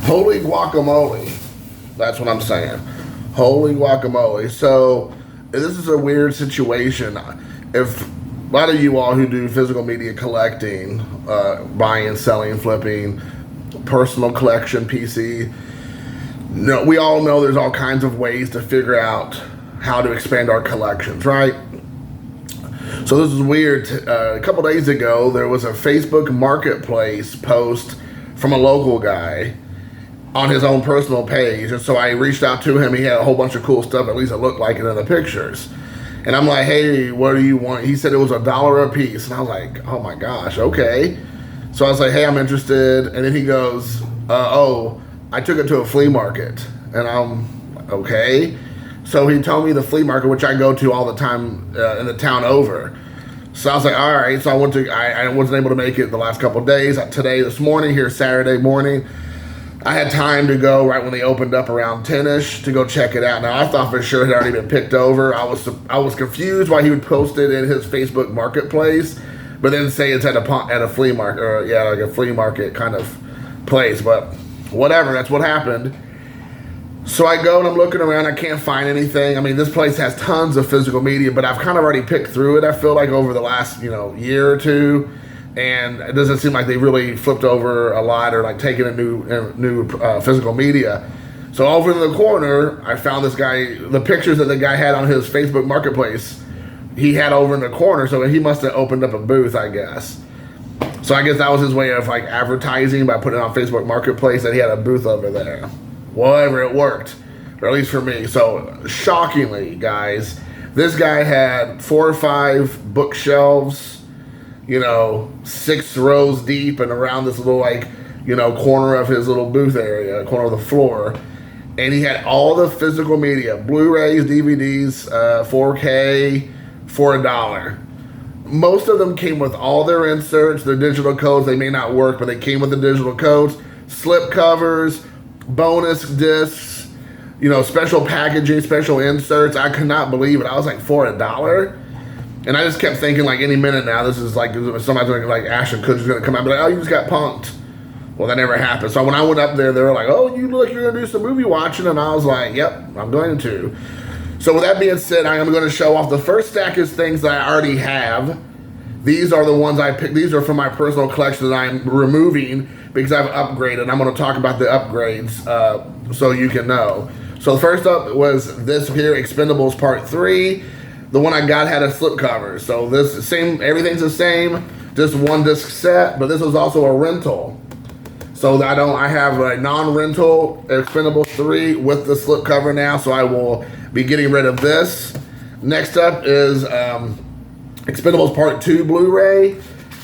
Holy guacamole. That's what I'm saying. Holy guacamole. So this is a weird situation. If a lot of you all who do physical media collecting, buying, selling, flipping, personal collection, PC, no, we all know there's all kinds of ways to figure out how to expand our collections, right? So this is weird. A couple days ago, there was a Facebook Marketplace post from a local guy on his own personal page. And so I reached out to him. He had a whole bunch of cool stuff. At least it looked like it in the pictures. And I'm like, hey, what do you want? He said it was $1 a piece. And I was like, oh my gosh, okay. So I was like, hey, I'm interested. And then he goes, oh, I took it to a flea market. And I'm okay. So he told me the flea market, which I go to all the time in the town over. So I was like, all right. So I went to, I wasn't able to make it the last couple of days. Today, this morning, here Saturday morning, I had time to go right when they opened up around 10-ish to go check it out. Now, I thought for sure it had already been picked over. I was confused why he would post it in his Facebook Marketplace, but then say it's at a flea market, or yeah, like a flea market kind of place. But whatever, that's what happened. So I go and I'm looking around. I can't find anything. I mean, this place has tons of physical media, but I've kind of already picked through it. I feel like over the last year or two. And it doesn't seem like they really flipped over a lot or like taken a new physical media. So over in the corner, I found this guy, the pictures that the guy had on his Facebook Marketplace, he had over in the corner. So he must have opened up a booth, I guess. So I guess that was his way of like advertising by putting it on Facebook Marketplace that he had a booth over there. Whatever, it worked, or at least for me. So shockingly, guys, this guy had 4 or 5 bookshelves, 6 rows deep and around this little corner of his little booth area, corner of the floor. And he had all the physical media, Blu-rays, DVDs, 4K, for $1. Most of them came with all their inserts, their digital codes. They may not work, but they came with the digital codes, slip covers, bonus discs, special packaging, special inserts. I could not believe it. I was like, for $1? And I just kept thinking, like, any minute now, this is like, somebody's like, Ashton Kutcher's going to come out and be like, oh, you just got punked. Well, that never happened. So when I went up there, they were like, oh, you look like you're going to do some movie watching. And I was like, yep, I'm going to. So with that being said, I am going to show off the first stack is things that I already have. These are the ones I picked. These are from my personal collection that I'm removing because I've upgraded. I'm going to talk about the upgrades so you can know. So the first up was this here, Expendables Part 3. The one I got had a slipcover. So this same, everything's the same, just one disc set, but this was also a rental. So I have a non-rental Expendables 3 with the slipcover now, so I will be getting rid of this. Next up is Expendables Part 2 Blu-ray.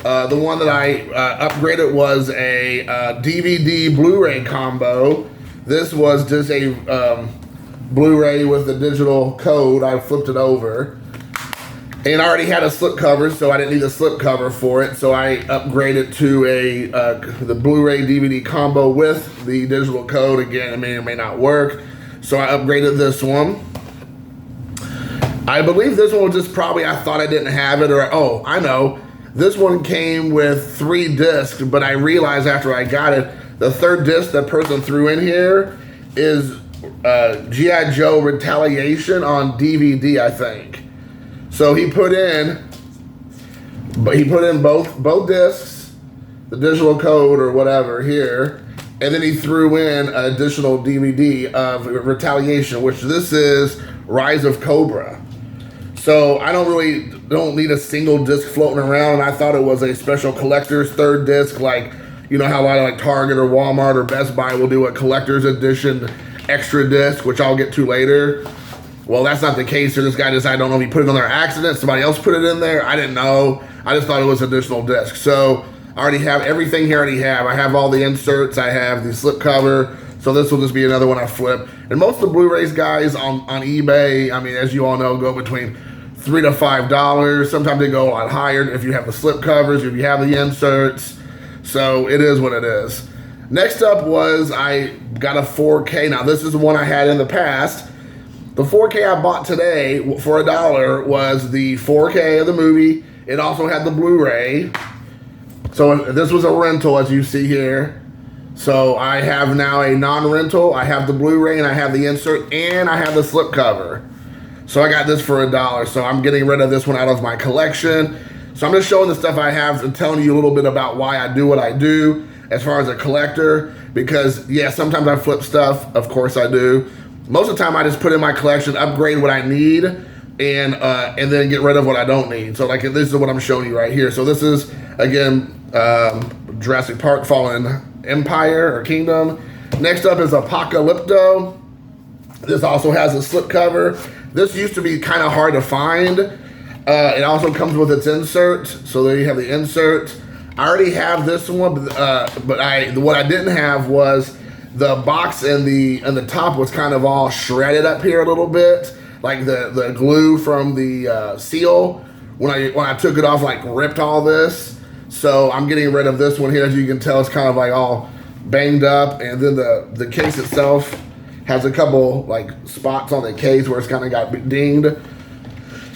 The one that I upgraded was a DVD Blu-ray combo. This was just a Blu-ray with the digital code. I flipped it over. And I already had a slipcover, so I didn't need a slipcover for it. So I upgraded to the Blu-ray DVD combo with the digital code. Again, it may or may not work. So I upgraded this one. I believe this one was just probably, I thought I didn't have it, or, oh, I know. This one came with 3 discs, but I realized after I got it, the 3rd disc that person threw in here is G.I. Joe Retaliation on DVD, I think. So he put in both discs, the digital code or whatever here, and then he threw in an additional DVD of Retaliation, which this is Rise of Cobra. So I don't need a single disc floating around, and I thought it was a special collector's 3rd disc, like, how a lot of like Target or Walmart or Best Buy will do a collector's edition extra disc, which I'll get to later. Well, that's not the case. So this guy decided, I don't know if he put it on there accident, somebody else put it in there. I didn't know. I just thought it was additional disc. So I already have everything here. I have all the inserts. I have the slipcover. So this will just be another one I flip. And most of the Blu-rays, guys, on eBay, I mean, as you all know, go between $3 to $5. Sometimes they go a lot higher if you have the slipcovers, if you have the inserts. So it is what it is. Next up was I got a 4K. Now, this is the one I had in the past. The 4K I bought today for $1 was the 4K of the movie. It also had the Blu-ray. So this was a rental, as you see here. So I have now a non-rental, I have the Blu-ray, and I have the insert, and I have the slipcover. So I got this for $1. So I'm getting rid of this one out of my collection. So I'm just showing the stuff I have and telling you a little bit about why I do what I do as far as a collector. Because yeah, sometimes I flip stuff, of course I do. Most of the time I just put in my collection, upgrade what I need, and then get rid of what I don't need. So like this is what I'm showing you right here. So this is, again, Jurassic Park Fallen Empire or Kingdom. Next up is Apocalypto. This also has a slipcover. This used to be kind of hard to find. It also comes with its insert. So there you have the insert. I already have this one, but what I didn't have was the box and the top was kind of all shredded up here a little bit, like the glue from the seal. When I took it off, like ripped all this. So I'm getting rid of this one here. As you can tell, it's kind of like all banged up, and then the case itself has a couple like spots on the case where it's kind of got dinged.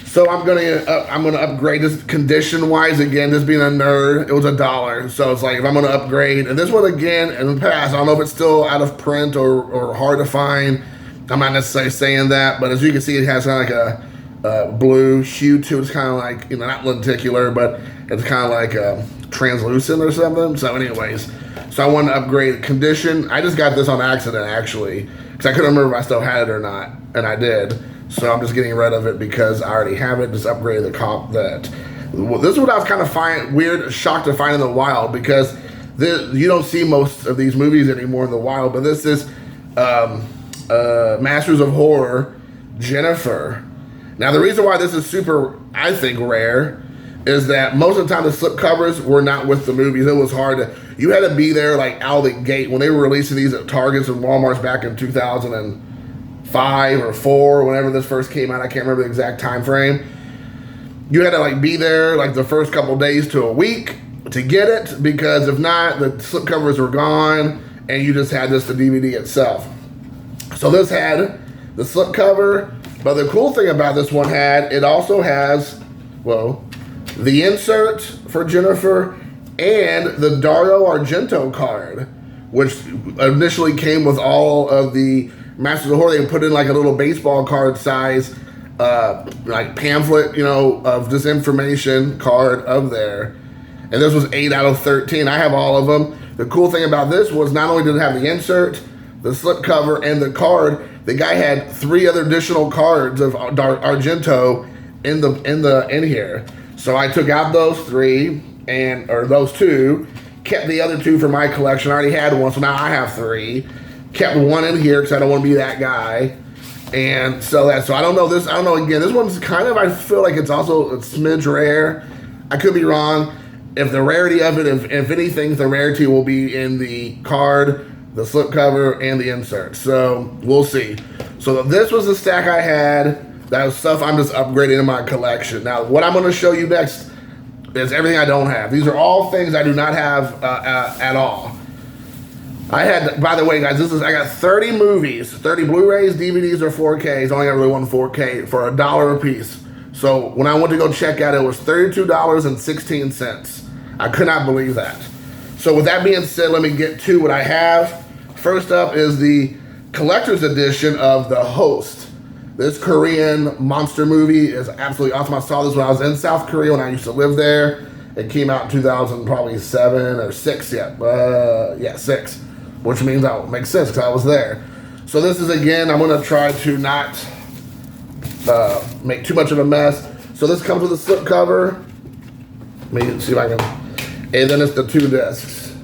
So I'm gonna upgrade this condition wise. Again, just being a nerd, it was $1. So it's like if I'm gonna upgrade, and this one again in the past, I don't know if it's still out of print or hard to find. I'm not necessarily saying that, but as you can see, it has kind of like a blue hue to it. It's kind of like, you know, not lenticular, but it's kind of like translucent or something. So anyways, so I wanted to upgrade condition. I just got this on accident actually, because I couldn't remember if I still had it or not, and I did. So I'm just getting rid of it because I already have it. Just upgraded the cop that. This is what I was kind of shocked to find in the wild, because you don't see most of these movies anymore in the wild. But this is Masters of Horror, Jennifer. Now the reason why this is super, I think, rare is that most of the time the slipcovers were not with the movies. It was hard to, you had to be there like out of the gate when they were releasing these at Targets and Walmarts back in 2005 or 4, whenever this first came out. I can't remember the exact time frame. You had to like be there like the first couple days to a week to get it, because if not, the slipcovers were gone and you just had just the DVD itself. So this had the slipcover, but the cool thing about this one it also has, well, the insert for Jennifer and the Dario Argento card, which initially came with all of the Masters of Horror. They put in like a little baseball card size, like pamphlet, you know, of this information card of there. And this was 8 out of 13. I have all of them. The cool thing about this was not only did it have the insert, the slipcover, and the card, the guy had 3 other additional cards of Argento in here. So I took out those 3 or those 2, kept the other 2 for my collection. I already had one, so now I have 3. Kept one in here because I don't want to be that guy. And so I don't know this. I don't know. Again, this one's kind of, I feel like it's also a smidge rare. I could be wrong. If the rarity of it, if anything, the rarity will be in the card, the slipcover, and the insert. So we'll see. So this was the stack I had. That was stuff I'm just upgrading in my collection. Now, what I'm going to show you next is everything I don't have. These are all things I do not have at all. I had, by the way, guys, I got 30 movies, 30 Blu-rays, DVDs, or 4Ks. I only got really one 4K for $1 a piece. So when I went to go check out, it was $32.16. I could not believe that. So with that being said, let me get to what I have. First up is the collector's edition of The Host. This Korean monster movie is absolutely awesome. I saw this when I was in South Korea when I used to live there. It came out in 2007 or 6 yet. 6. Which means that would make sense because I was there. So this is, again, I'm going to try to not make too much of a mess. So this comes with a slipcover. Let me see if I can. And then it's the 2 discs.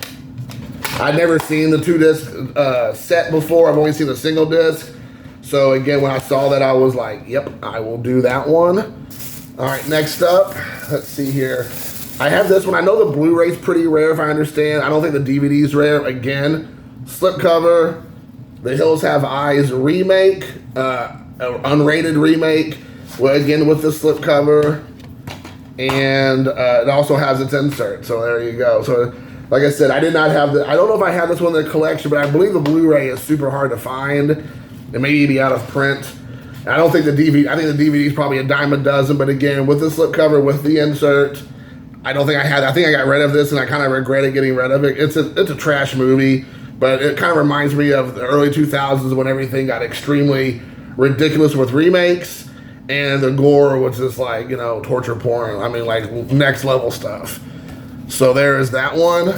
I'd never seen the 2 disc set before. I've only seen the single disc. So again, when I saw that, I was like, yep, I will do that one. All right, next up, let's see here. I have this one. I know the Blu-ray's pretty rare, if I understand. I don't think the DVD's rare. Again, slipcover, The Hills Have Eyes remake, unrated remake, again with the slipcover, and it also has its insert. So there you go. So like I said, I did not have I don't know if I have this one in the collection, but I believe the Blu-ray is super hard to find. It may be out of print. I don't think the DVD, I think the DVD is probably a dime a dozen, but again, with the slipcover, with the insert, I don't think I had, I think I got rid of this and I kind of regretted getting rid of it. It's a trash movie. but it kind of reminds me of the early 2000s when everything got extremely ridiculous with remakes, and the gore was just like, you know, torture porn. I mean, like next level stuff. So there is that one.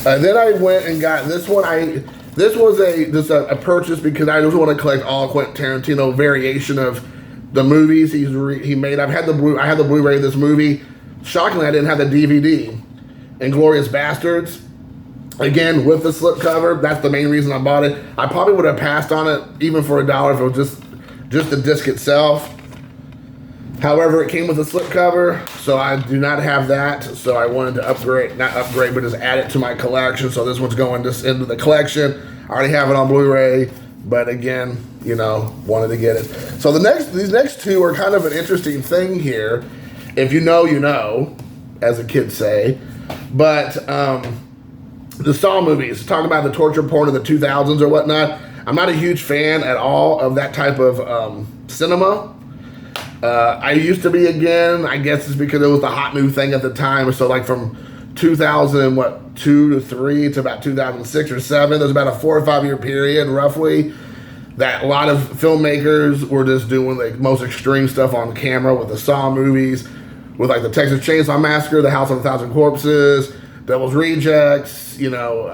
Then I went and got this one. This was a purchase because I just want to collect all Quentin Tarantino variation of the movies he made. I had the Blu-ray of this movie. Shockingly, I didn't have the DVD. Inglourious Bastards. Again, with the slipcover. That's the main reason I bought it. I probably would have passed on it even for $1 if it was just the disc itself. However, it came with a slipcover, so I do not have that. So I wanted to not upgrade, but just add it to my collection. So this one's going just into the collection. I already have it on Blu-ray, but again, you know, wanted to get it. So these next two are kind of an interesting thing here. If you know, you know, as the kids say. But the Saw movies, talking about the torture porn of the 2000s or whatnot, I'm not a huge fan at all of that type of cinema. I used to be again. I guess it's because it was the hot new thing at the time. So like from 2002 to 3 to about 2006 or 7, there's about a 4 or 5 year period roughly that a lot of filmmakers were just doing like most extreme stuff on camera with the Saw movies, with like the Texas Chainsaw Massacre, The House of a Thousand Corpses, Devil's Rejects, you know,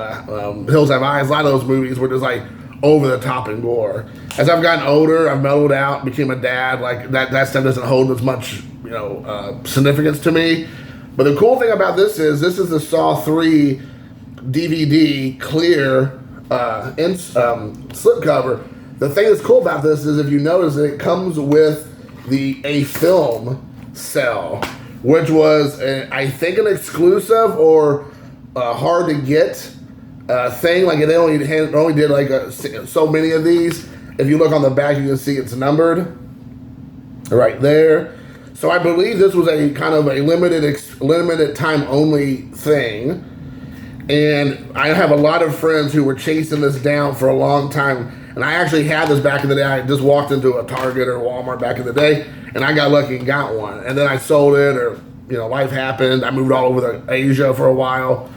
Hills Have Eyes. A lot of those movies were just like over the top and gore. As I've gotten older, I've mellowed out, became a dad. Like that stuff doesn't hold as much, you know, significance to me. But the cool thing about this is the Saw 3 DVD clear slipcover. The thing that's cool about this is if you notice that it comes with a film cell, which was I think an exclusive or hard to get thing. Like they only did like so many of these. If you look on the back, you can see it's numbered right there. So I believe this was a kind of a limited time only thing. And I have a lot of friends who were chasing this down for a long time. And I actually had this back in the day. I just walked into a Target or Walmart back in the day, and I got lucky and got one. And then I sold it, or you know, life happened. I moved all over Asia for a while.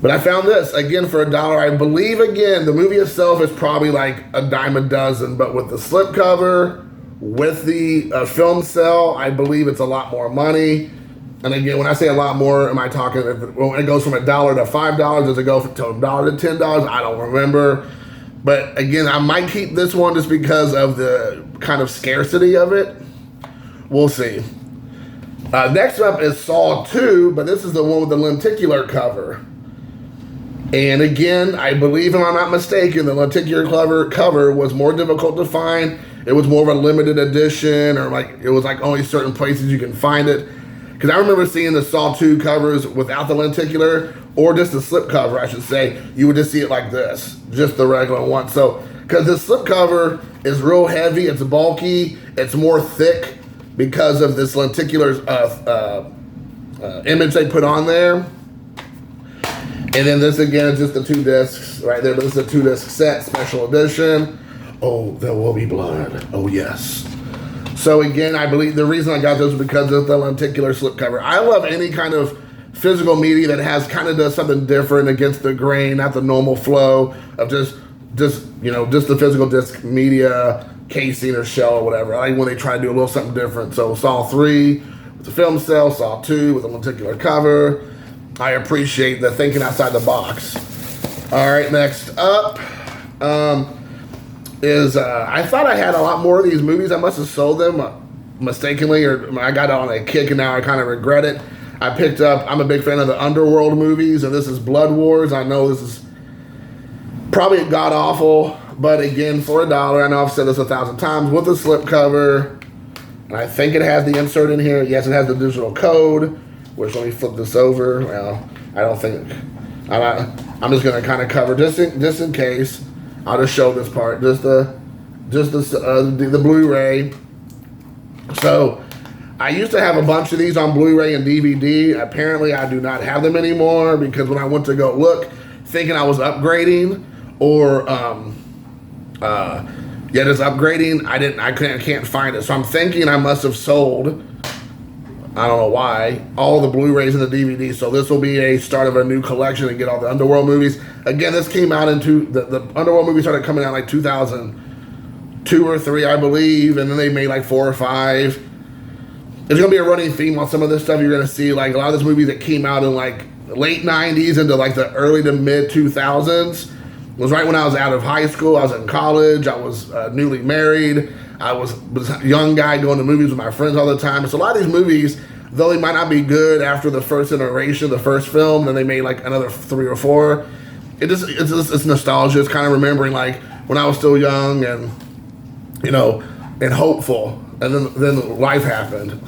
But I found this, again, for $1. I believe, again, the movie itself is probably like a dime a dozen, but with the slipcover, with the film cell, I believe it's a lot more money. And again, when I say a lot more, am I talking, when it goes from $1 to $5, does it go from $1 to $10? I don't remember. But again, I might keep this one just because of the kind of scarcity of it. We'll see. Next up is Saw 2, but this is the one with the lenticular cover. And again, I believe, if I'm not mistaken, the lenticular cover was more difficult to find. It was more of a limited edition, or like it was like only certain places you can find it. Because I remember seeing the Saw 2 covers without the lenticular, or just the slip cover, I should say. You would just see it like this, just the regular one. So, because the slip cover is real heavy, it's bulky, it's more thick because of this lenticular image they put on there. And then this again is just the 2 discs right there. But this is a 2 disc set, special edition. Oh, there will be blood. Oh, yes. So again, I believe the reason I got this was because of the lenticular slipcover. I love any kind of physical media that has kind of does something different against the grain, not the normal flow of just you know, just the physical disc media, casing or shell or whatever. I like when they try to do a little something different. So Saw 3 with the film cell, Saw 2 with a lenticular cover. I appreciate the thinking outside the box. All right, next up is I thought I had a lot more of these movies. I must have sold them mistakenly, or I got on a kick and now I kind of regret it. I picked up, I'm a big fan of the Underworld movies, and this is Blood Wars. I know this is probably god-awful, but again, for $1, I know I've said this 1,000 times, with a slipcover. And I think it has the insert in here. Yes, it has the digital code. Which, let me flip this over. Well, I don't think, I'm just going to kind of cover, just in case. I'll just show this part, just the Blu-ray. So, I used to have a bunch of these on Blu-ray and DVD. Apparently, I do not have them anymore because when I went to go look, thinking I was upgrading or, just upgrading, I can't find it. So I'm thinking I must have sold I don't know why, all the Blu-rays and the DVDs. So this will be a start of a new collection and get all the Underworld movies. Again, this came out the Underworld movie started coming out like 2002 or 3, I believe, and then they made like 4 or 5. There's gonna be a running theme on some of this stuff. You're gonna see like a lot of this movies that came out in like late 90s into like the early to mid 2000s. It was right when I was out of high school. I was in college. I was newly married. I was a young guy going to movies with my friends all the time. So a lot of these movies, though they might not be good after the first iteration, the first film, then they made like another 3 or 4. It's nostalgia. It's kind of remembering like when I was still young and, you know, and hopeful. And then life happened.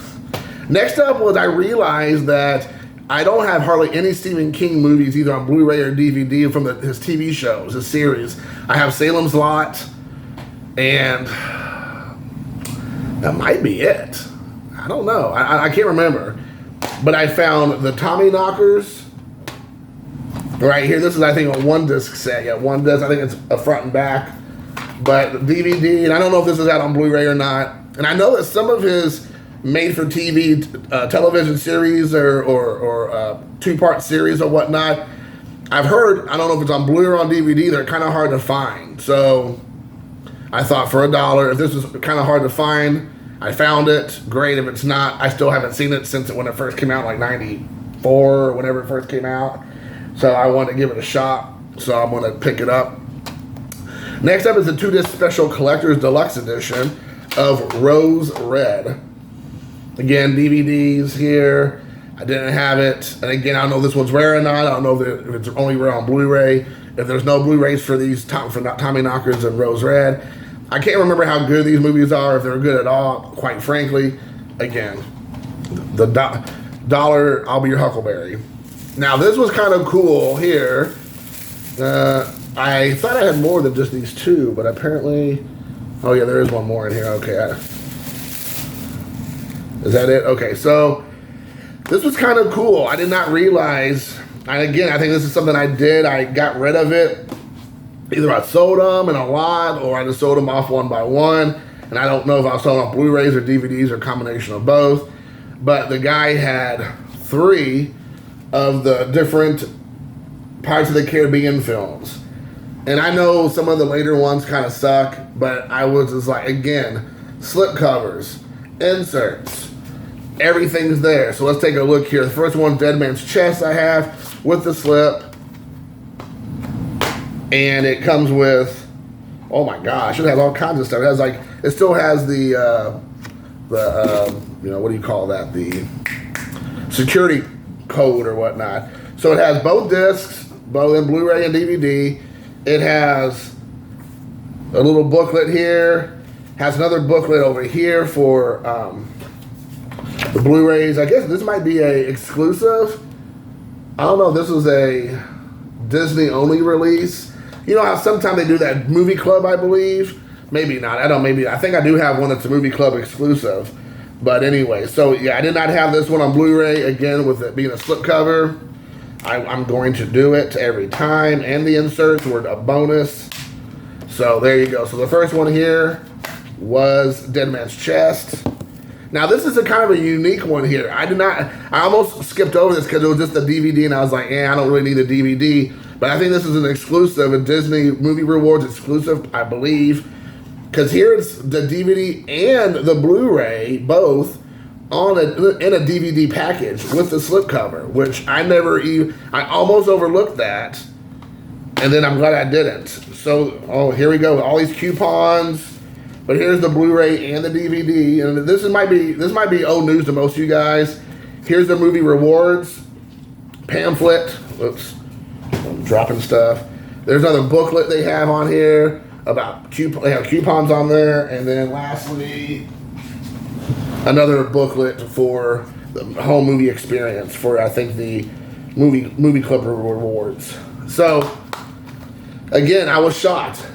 Next up was I realized that I don't have hardly any Stephen King movies either on Blu-ray or DVD from his TV shows, his series. I have Salem's Lot, and that might be it. I don't know. I can't remember. But I found the Tommy Knockers right here. This is, I think, a 1-disc set. Yeah, 1 disc. I think it's a front and back. But DVD, and I don't know if this is out on Blu-ray or not. And I know that some of his made-for-TV television series or 2-part series or whatnot, I've heard, I don't know if it's on Blu-ray or on DVD, they're kind of hard to find. So I thought for $1, if this was kind of hard to find, I found it. Great. If it's not, I still haven't seen it since when it first came out, like 94 or whenever it first came out. So I wanted to give it a shot. So I'm going to pick it up. Next up is the 2-disc special collector's deluxe edition of Rose Red. Again, DVDs here. I didn't have it. And again, I don't know if this one's rare or not. I don't know if it's only rare on Blu-ray. If there's no Blu-rays for these Tommy Knockers and Rose Red. I can't remember how good these movies are, if they're good at all, quite frankly. Again, the dollar, I'll be your Huckleberry. Now, this was kind of cool here. I thought I had more than just these 2, but apparently... Oh, yeah, there is one more in here. Okay. Is that it? Okay, so this was kind of cool. I did not realize... And again, I think this is something I did. I got rid of it. Either I sold them in a lot, or I just sold them off one by one. And I don't know if I was selling off Blu-rays or DVDs or a combination of both. But the guy had 3 of the different Pirates of the Caribbean films. And I know some of the later ones kind of suck, but I was just like, again, slip covers, inserts, everything's there. So let's take a look here. The first one's Dead Man's Chest I have with the slip. And it comes with, oh my gosh, it has all kinds of stuff. It has like, it still has the you know, what do you call that? The security code or whatnot. So it has both discs, both in Blu-ray and DVD. It has a little booklet here. Has another booklet over here for the Blu-rays. I guess this might be a exclusive. I don't know. This was a Disney-only release. You know how sometimes they do that movie club, I believe? Maybe not. I don't. Maybe. I think I do have one that's a movie club exclusive. But anyway, so yeah, I did not have this one on Blu-ray. Again, with it being a slipcover, I'm going to do it every time. And the inserts were a bonus. So there you go. So the first one here was Dead Man's Chest. Now this is a kind of a unique one here. I almost skipped over this because it was just a DVD and I was like, I don't really need a DVD. But I think this is an exclusive, a Disney Movie Rewards exclusive, I believe. Because here it's the DVD and the Blu-ray, both, in a DVD package with the slipcover, which I almost overlooked that. And then I'm glad I didn't. So, here we go. All these coupons. But here's the Blu-ray and the DVD. And this might be old news to most of you guys. Here's the Movie Rewards pamphlet. Oops. I'm dropping stuff. There's another booklet they have on here about they have coupons on there, and then lastly another booklet for the home movie experience for I think the movie club rewards. So again, I was shocked.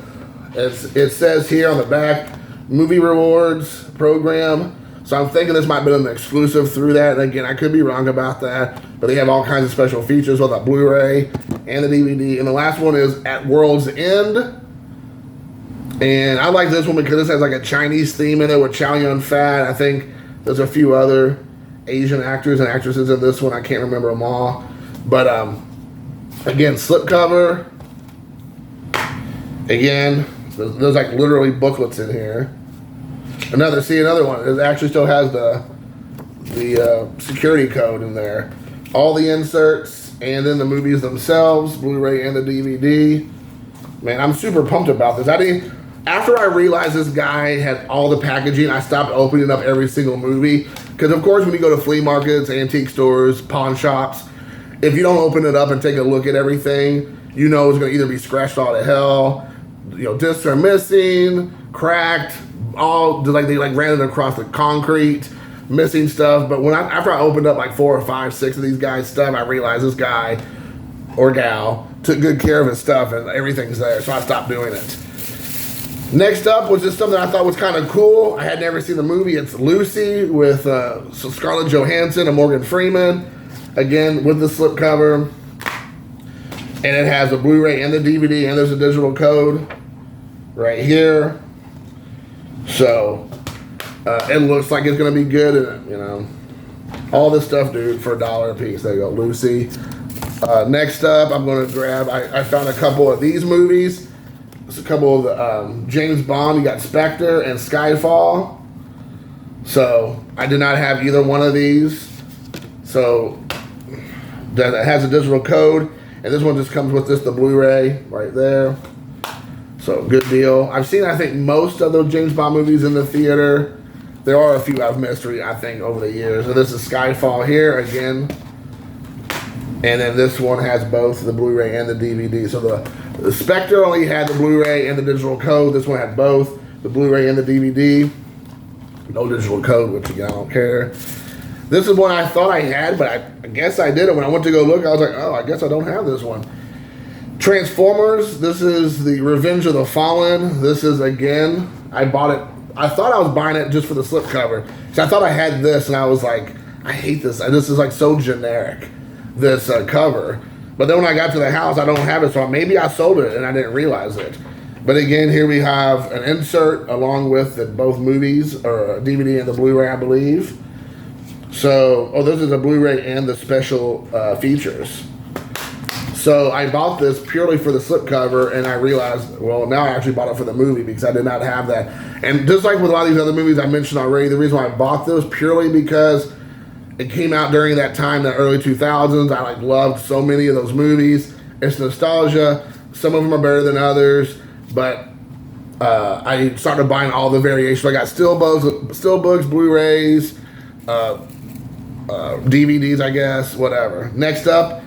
It says here on the back, movie rewards program. So I'm thinking this might have been an exclusive through that. And again, I could be wrong about that. But they have all kinds of special features with that Blu-ray and the DVD. And the last one is At World's End. And I like this one because this has like a Chinese theme in it with Chow Yun Fat. I think there's a few other Asian actors and actresses in this one. I can't remember them all. But again, slipcover. Again, there's like literally booklets in here. Another one. It actually still has the security code in there. All the inserts, and then the movies themselves, Blu-ray and the DVD. Man, I'm super pumped about this. After I realized this guy had all the packaging, I stopped opening up every single movie. Because of course, when you go to flea markets, antique stores, pawn shops, if you don't open it up and take a look at everything, you know it's going to either be scratched all to hell, discs are missing, cracked, all like they ran it across the concrete, missing stuff. But after I opened up like 4 or 5, 6 of these guys' stuff, I realized this guy or gal took good care of his stuff and everything's there. So I stopped doing it. Next up was just something I thought was kind of cool. I had never seen the movie. It's Lucy with Scarlett Johansson and Morgan Freeman. Again, with the slipcover. And it has a Blu-ray and the DVD, and there's a digital code right here. So it looks like it's going to be good. And, all this stuff, dude, for $1 a piece. There you go, Lucy. Next up, I'm going to grab, I found a couple of these movies. There's a couple of the James Bond. You got Spectre and Skyfall. So I did not have either one of these. So that has a digital code. And this one just comes with the Blu-ray right there. So good deal. I've seen, I think, most of those James Bond movies in the theater. There are a few I've missed, I think, over the years. So this is Skyfall here again. And then this one has both the Blu-ray and the DVD. So the Spectre only had the Blu-ray and the digital code. This one had both the Blu-ray and the DVD. No digital code, which again, I don't care. This is one I thought I had, but I guess I didn't. When I went to go look, I was like, oh, I guess I don't have this one. Transformers, this is the Revenge of the Fallen. This is, again, I bought it. I thought I was buying it just for the slipcover. So I thought I had this, and I was like, I hate this. This is like so generic, this cover. But then when I got to the house, I don't have it, so maybe I sold it and I didn't realize it. But again, here we have an insert along with both movies, or DVD and the Blu-ray, I believe. So, this is a Blu-ray and the special features. So I bought this purely for the slipcover, and I realized, well, now I actually bought it for the movie because I did not have that. And just like with a lot of these other movies I mentioned already, the reason why I bought this purely because it came out during that time, the early 2000s. I loved so many of those movies. It's nostalgia. Some of them are better than others, but I started buying all the variations. I got Steelbooks, Blu-rays, DVDs, I guess, whatever. Next up,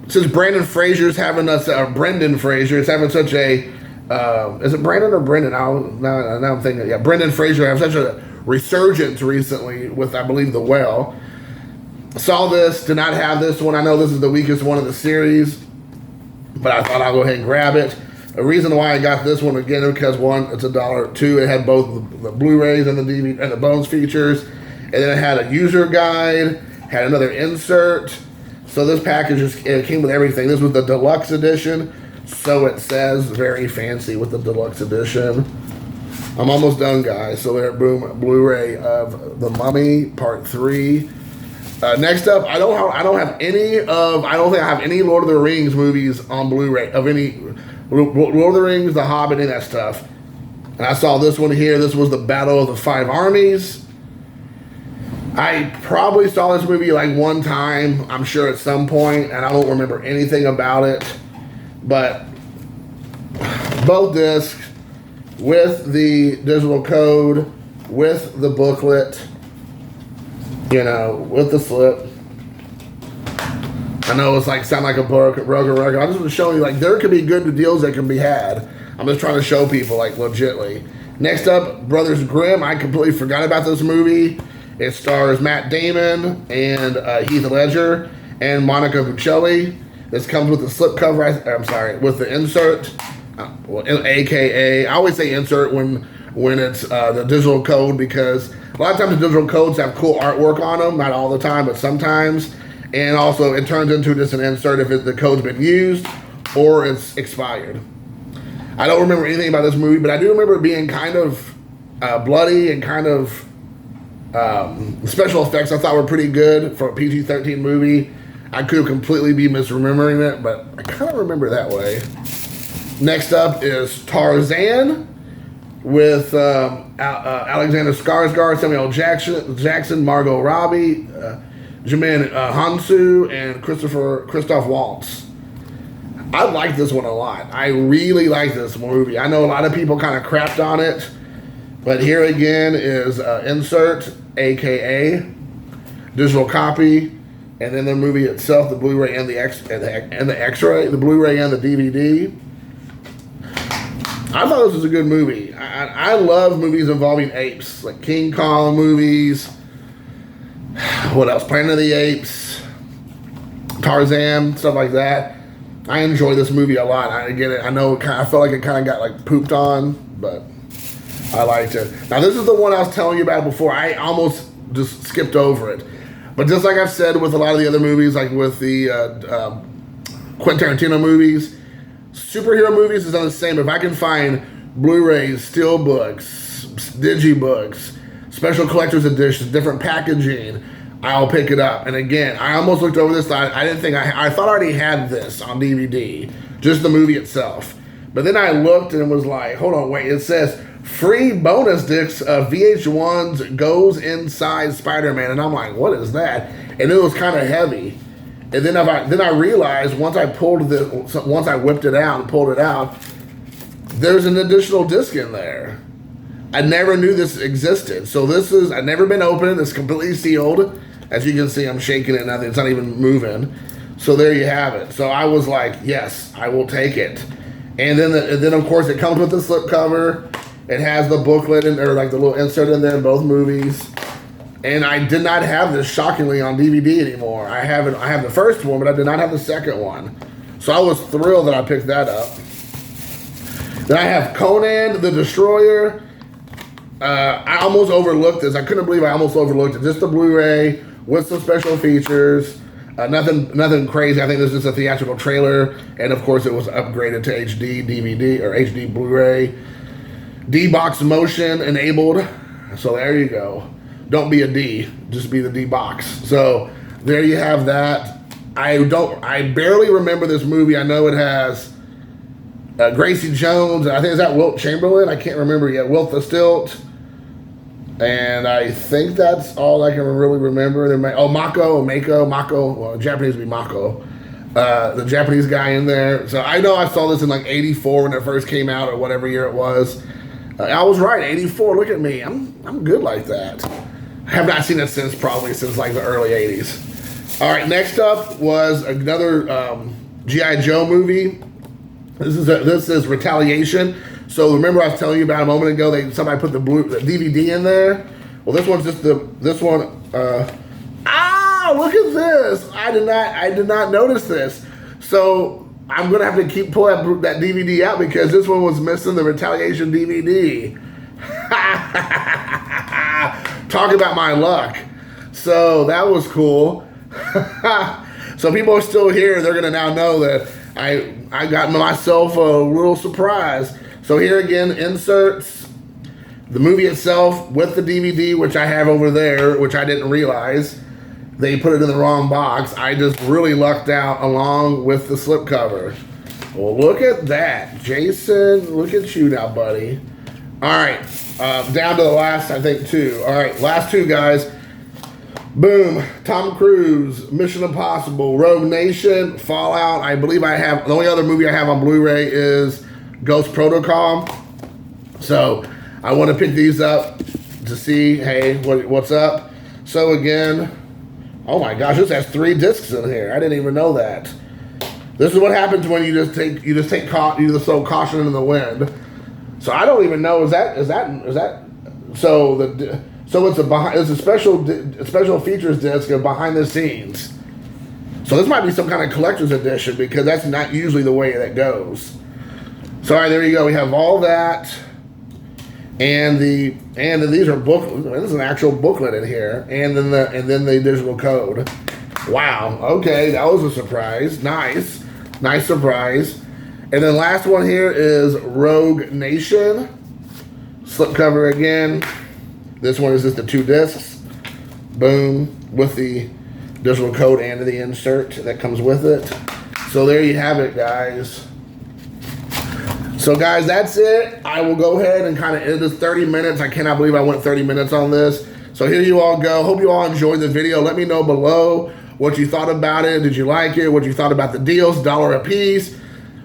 since Brendan Fraser's having is having such a, is it Brandon or Brendan? Now I'm thinking, yeah, Brendan Fraser has such a resurgence recently with, I believe, The Well. Saw this, did not have this one. I know this is the weakest one of the series, but I thought I'll go ahead and grab it. The reason why I got this one again is because one, it's $1. Two, it had both the Blu-rays and the DVD and the bonus features, and then it had a user guide, had another insert. So this package it came with everything. This was the deluxe edition, so it says, very fancy with the deluxe edition. I'm almost done, guys. So there, boom, Blu-ray of The Mummy Part 3. Next up, I don't think I have any Lord of the Rings movies on Blu-ray of any Lord of the Rings, The Hobbit, any of that stuff. And I saw this one here. This was the Battle of the Five Armies. I probably saw this movie like one time, I'm sure at some point, and I don't remember anything about it. But both discs with the digital code, with the booklet, with the slip. I know it's sound like a broken record. I just want to show you, there could be good deals that can be had. I'm just trying to show people, legitly. Next up, Brothers Grimm. I completely forgot about this movie. It stars Matt Damon and Heath Ledger and Monica Bellucci. This comes with the slipcover. With the insert. AKA, I always say insert when it's the digital code, because a lot of times the digital codes have cool artwork on them. Not all the time, but sometimes. And also, it turns into just an insert if the code's been used or it's expired. I don't remember anything about this movie, but I do remember it being kind of bloody and kind of The special effects I thought were pretty good for a PG-13 movie. I could completely be misremembering it, but I kind of remember it that way. Next up is Tarzan with Alexander Skarsgård, Samuel Jackson, Margot Robbie, Jimin Hansu, and Christoph Waltz. I like this one a lot. I really like this movie. I know a lot of people kind of crapped on it, but here again is insert, aka digital copy, and then the movie itself, the Blu-ray and the X-ray, the Blu-ray and the DVD. I thought this was a good movie. I love movies involving apes, like King Kong movies. What else? Planet of the Apes, Tarzan, stuff like that. I enjoy this movie a lot. I get it. I know. I felt like it kind of got like pooped on, but I liked it. Now this is the one I was telling you about before. I almost just skipped over it, but just like I've said with a lot of the other movies, like with the Quentin Tarantino movies, superhero movies is on the same. If I can find Blu-rays, steelbooks, digibooks, special collector's editions, different packaging, I'll pick it up. And again, I almost looked over this. I didn't think I thought I already had this on DVD, just the movie itself. But then I looked and was like, hold on, wait. It says free bonus discs of VH1's Goes Inside Spider-Man, and I'm like, what is that? And it was kind of heavy. And then I realized once I whipped it out and pulled it out, there's an additional disc in there. I never knew this existed. So I've never been opened. It's completely sealed. As you can see, I'm shaking it. Nothing. It's not even moving. So there you have it. So I was like, yes, I will take it. And then of course it comes with the slipcover. It has the booklet or like the little insert in there in both movies. And I did not have this, shockingly, on DVD anymore. I have the first one, but I did not have the second one. So I was thrilled that I picked that up. Then I have Conan the Destroyer. I almost overlooked this. I couldn't believe I almost overlooked it. Just the Blu-ray with some special features. Nothing crazy. I think this is a theatrical trailer. And of course it was upgraded to HD DVD or HD Blu-ray. D-Box motion enabled. So there you go. Don't be a D, just be the D-Box. So there you have that. I barely remember this movie. I know it has Gracie Jones. I think is that Wilt Chamberlain. I can't remember yet. Wilt the Stilt. And I think that's all I can really remember. Mako. Well, Japanese would be Mako. The Japanese guy in there. So I know I saw this in like 84 when it first came out or whatever year it was. I was right, 84. Look at me. I'm good like that. I have not seen it since like the early 80s. All right, next up was another G.I. Joe movie. This is Retaliation. So remember I was telling you about a moment ago, somebody put the DVD in there? Well, this one's just this one. Look at this. I did not notice this. So I'm going to have to keep pulling that DVD out because this one was missing the Retaliation DVD. Talk about my luck. So that was cool. So people are still here. They're going to now know that I got myself a little surprise. So here again, inserts, the movie itself with the DVD, which I have over there, which I didn't realize. They put it in the wrong box. I just really lucked out along with the slipcover. Well, look at that. Jason, look at you now, buddy. All right, down to the last, I think, two. All right, last two, guys. Boom. Tom Cruise, Mission Impossible, Rogue Nation, Fallout. I believe I have, the only other movie I have on Blu-ray is Ghost Protocol. So I want to pick these up to see, hey, what's up. So again, oh my gosh, this has 3 discs in here. I didn't even know that. This is what happens when you just throw caution in the wind. So I don't even know, is that so it's a special features disc of behind the scenes. So this might be some kind of collector's edition because that's not usually the way that goes. So all right, there you go. We have all that, and these are book. This is an actual booklet in here, and then the digital code. Wow. Okay, that was a surprise. Nice surprise. And then last one here is Rogue Nation. Slipcover again. This one is just the 2 discs. Boom, with the digital code and the insert that comes with it. So there you have it, guys. So guys, that's it. I will go ahead and kind of end this 30 minutes. I cannot believe I went 30 minutes on this. So here you all go. Hope you all enjoyed the video. Let me know below what you thought about it. Did you like it? What you thought about the deals, $1 a piece?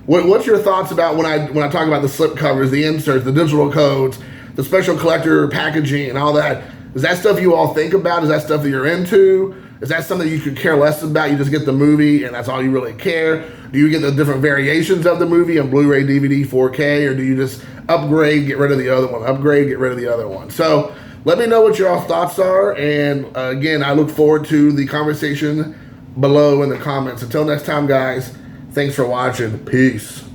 What's your thoughts about when I talk about the slip covers, the inserts, the digital codes, the special collector packaging and all that? Is that stuff you all think about? Is that stuff that you're into? Is that something you could care less about? You just get the movie and that's all you really care? Do you get the different variations of the movie in Blu-ray, DVD, 4K, or do you just upgrade, get rid of the other one, upgrade, get rid of the other one? So let me know what your thoughts are. And again, I look forward to the conversation below in the comments. Until next time, guys, thanks for watching. Peace.